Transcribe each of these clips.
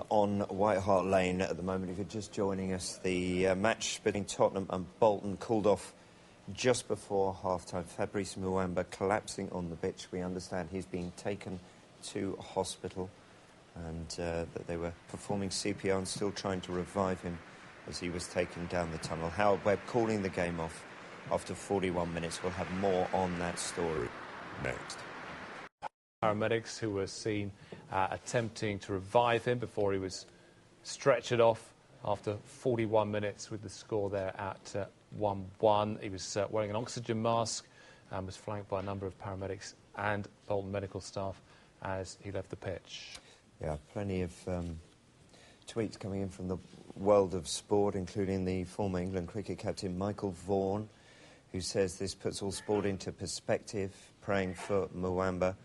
On White Hart Lane at the moment. If you're just joining us, the match between Tottenham and Bolton called off just before half-time. Fabrice Muamba collapsing on the pitch. We understand he's being taken to hospital and that they were performing CPR and still trying to revive him as he was taken down the tunnel. Howard Webb calling the game off after 41 minutes. We'll have more on that story next. Paramedics who were seen attempting to revive him before he was stretchered off after 41 minutes with the score there at 1-1. He was wearing an oxygen mask and was flanked by a number of paramedics and Bolton medical staff as he left the pitch. Yeah, plenty of tweets coming in from the world of sport, including the former England cricket captain Michael Vaughan, who says this puts all sport into perspective, praying for Muamba.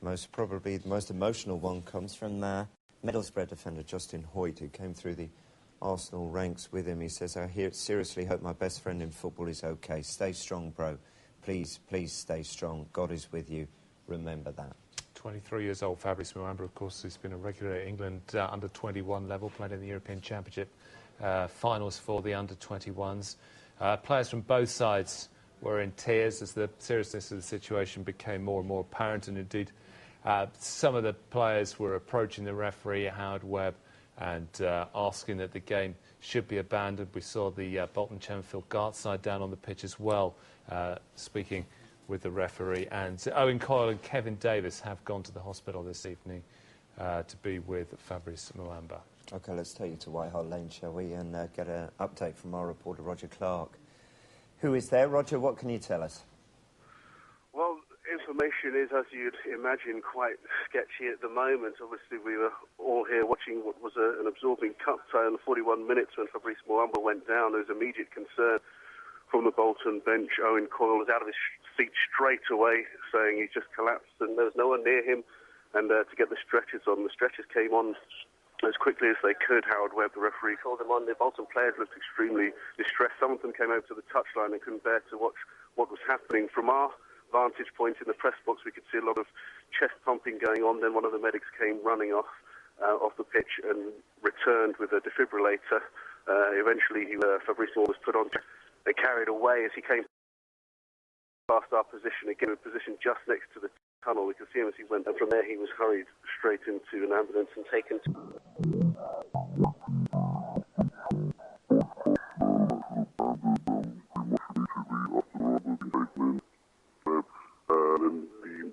Most probably the most emotional one comes from Middlesbrough defender Justin Hoyt, who came through the Arsenal ranks with him. He says, I seriously hope my best friend in football is okay. Stay strong, bro. Please, please stay strong. God is with you. Remember that. 23 years old, Fabrice Muamba, of course, has been a regular at England under-21 level, played in the European Championship finals for the under-21s. Players from both sides were in tears as the seriousness of the situation became more and more apparent, and indeed some of the players were approaching the referee, Howard Webb, and asking that the game should be abandoned. We saw the Bolton Chenfield Guards side down on the pitch as well, speaking with the referee. And Owen Coyle and Kevin Davis have gone to the hospital this evening to be with Fabrice Muamba. OK, let's take you to White Hart Lane, shall we, and get an update from our reporter, Roger Clark. Who is there? Roger, what can you tell us? Well, information is, as you'd imagine, quite sketchy at the moment. Obviously, we were all here watching what was an absorbing cup tie in the 41 minutes when Fabrice Muamba went down. There was immediate concern from the Bolton bench. Owen Coyle was out of his seat straight away, saying he just collapsed and there was no one near him. And to get the stretchers on, the stretchers came on as quickly as they could. Howard Webb, the referee, called them on. The Bolton players looked extremely distressed. Some of them came over to the touchline and couldn't bear to watch what was happening. From our vantage point in the press box, we could see a lot of chest pumping going on. Then one of the medics came running off the pitch and returned with a defibrillator. Eventually, Fabrice was put on. They carried away as he came past our position, again, a position just next to the tunnel. We could see him as he went, and from there he was hurried straight into an ambulance and taken to...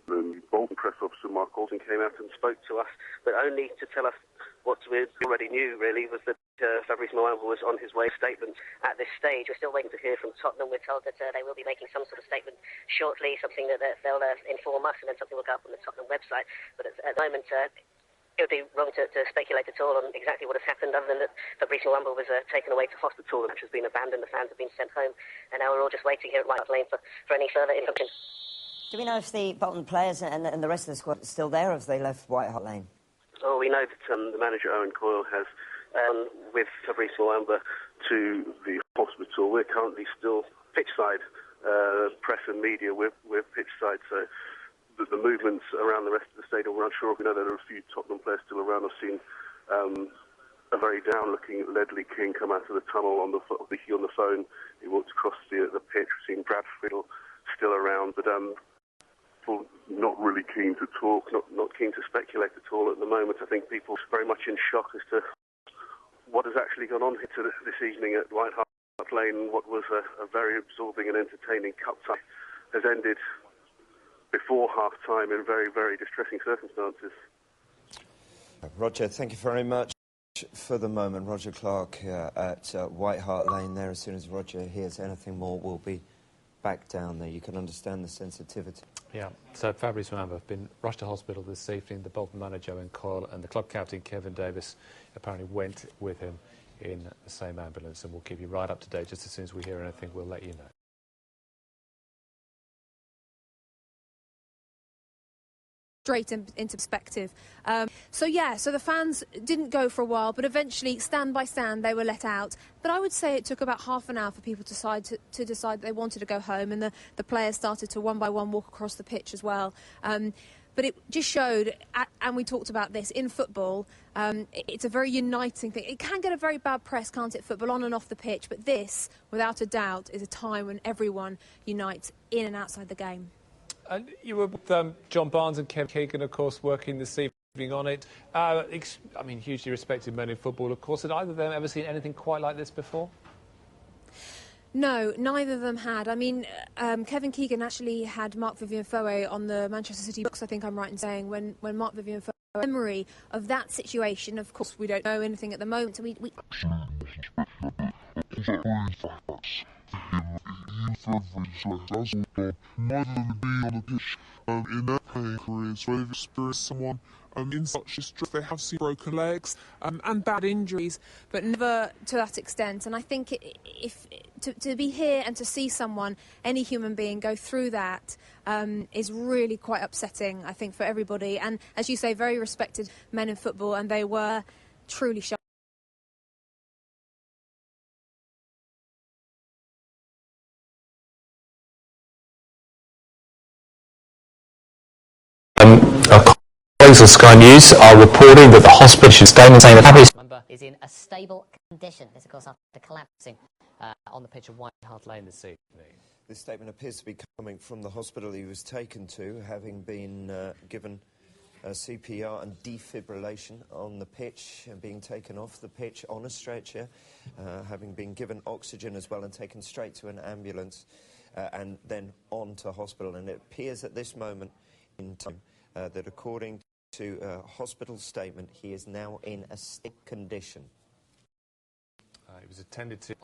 Then the Bolton press officer, Mark Alton, came out and spoke to us, but only to tell us what we already knew, really, was that Fabrice Muamba was on his way to statement. At this stage, we're still waiting to hear from Tottenham. We're told that they will be making some sort of statement shortly, something that they'll inform us, and then something will go up on the Tottenham website. But at the moment, it would be wrong to speculate at all on exactly what has happened, other than that Fabrice Muamba was taken away to hospital, which has been abandoned, the fans have been sent home, and now we're all just waiting here at White Hart Lane for any further information. Do we know if the Bolton players and the rest of the squad are still there, or have they left White Hart Lane? Oh, we know that the manager, Owen Coyle, has with Fabrice Muamba to the hospital. We're currently still pitchside, press and media, we're pitchside, so the movements around the rest of the stadium, we're unsure. We know that there are a few Tottenham players still around. I've seen a very down-looking Ledley King come out of the tunnel on the phone. He walked across the pitch. We've seen Brad Fiddle still around, but people not really keen to talk, not keen to speculate at all at the moment. I think people are very much in shock as to what has actually gone on here this evening at White Hart Lane. What was a very absorbing and entertaining cup tie has ended before half-time in very, very distressing circumstances. Roger, thank you very much for the moment. Roger Clark at White Hart Lane there. As soon as Roger hears anything more, we'll be back down there. You can understand the sensitivity. Yeah, so Fabrice Muamba have been rushed to hospital this evening. The Bolton manager, Owen Coyle, and the club captain, Kevin Davis, apparently went with him in the same ambulance, and we'll keep you right up to date. Just as soon as we hear anything, we'll let you know. Straight into perspective. So the fans didn't go for a while, but eventually, stand by stand, they were let out. But I would say it took about half an hour for people to decide they wanted to go home, and the players started to one by one walk across the pitch as well. but it just showed, and we talked about this, in football, it's a very uniting thing. It can get a very bad press, can't it, football, on and off the pitch, but this, without a doubt, is a time when everyone unites in and outside the game. And you were with John Barnes and Kevin Keegan, of course, working this evening on it. I mean, hugely respected men in football, of course. Had either of them ever seen anything quite like this before? No, neither of them had. I mean, Kevin Keegan actually had Marc-Vivien Foé on the Manchester City books, I think I'm right in saying, when Marc-Vivien Foé memory of that situation. Of course, we don't know anything at the moment. So we in their playing careers where they've experienced someone in such distress. They have seen broken legs and bad injuries, but never to that extent. And I think to be here and to see someone, any human being, go through that is really quite upsetting, I think, for everybody. And as you say, very respected men in football, and they were truly shocked. Our colleagues of Sky News are reporting that the hospital statement saying that Fabrice Muamba is in a stable condition. This, of course, after collapsing on the pitch of White Hart Lane this evening. This statement appears to be coming from the hospital he was taken to, having been given CPR and defibrillation on the pitch and being taken off the pitch on a stretcher, having been given oxygen as well and taken straight to an ambulance and then on to hospital. And it appears at this moment in time that according to a hospital statement, he is now in a sick condition. He was attended to.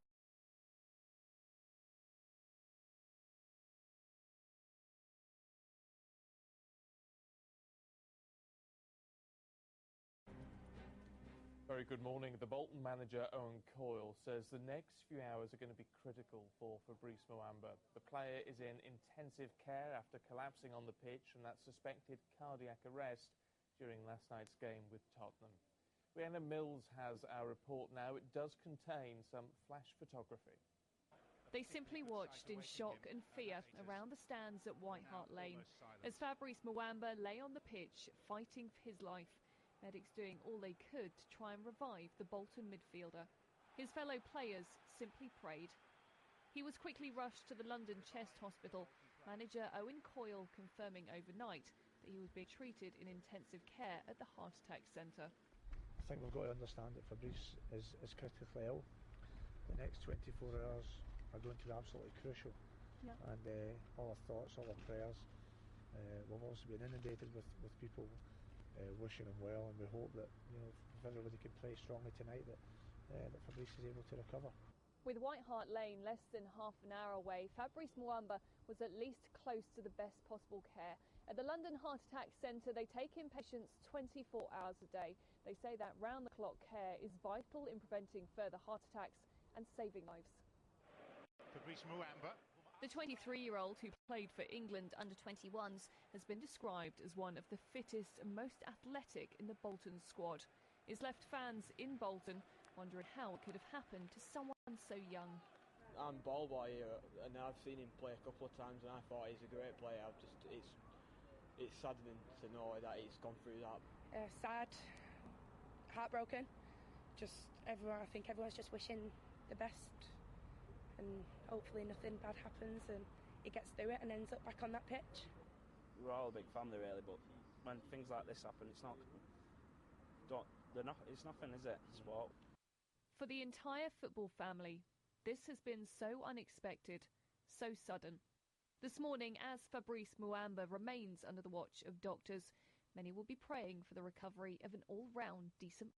Very good morning. The Bolton manager, Owen Coyle, says the next few hours are going to be critical for Fabrice Muamba. The player is in intensive care after collapsing on the pitch from that suspected cardiac arrest during last night's game with Tottenham. Rhiannon Mills has our report now. It does contain some flash photography. They simply watched in shock and fear around the stands at White Hart Lane as Fabrice Muamba lay on the pitch fighting for his life. Medics doing all they could to try and revive the Bolton midfielder. His fellow players simply prayed. He was quickly rushed to the London Chest Hospital, manager Owen Coyle confirming overnight that he was being treated in intensive care at the Heart Attack Centre. I think we've got to understand that Fabrice is critically ill. The next 24 hours are going to be absolutely crucial. Yeah. And all our thoughts, all our prayers. We've also been inundated with people wishing him well, and we hope that, you know, if everybody can pray strongly tonight, that Fabrice is able to recover. With White Hart Lane less than half an hour away, Fabrice Muamba was at least close to the best possible care. At the London Heart Attack Centre, they take in patients 24 hours a day. They say that round-the-clock care is vital in preventing further heart attacks and saving lives. Fabrice Muamba. The 23-year-old who played for England under-21s has been described as one of the fittest and most athletic in the Bolton squad. It's left fans in Bolton wondering how it could have happened to someone so young. I'm ball boy here, and I've seen him play a couple of times, and I thought he's a great player. It's saddening to know that he's gone through that. Sad, heartbroken. I think everyone's just wishing the best. And hopefully nothing bad happens and he gets through it and ends up back on that pitch. We're all a big family really, but when things like this happen, it's nothing, is it? Sport. For the entire football family, this has been so unexpected, so sudden. This morning, as Fabrice Muamba remains under the watch of doctors, many will be praying for the recovery of an all-round decent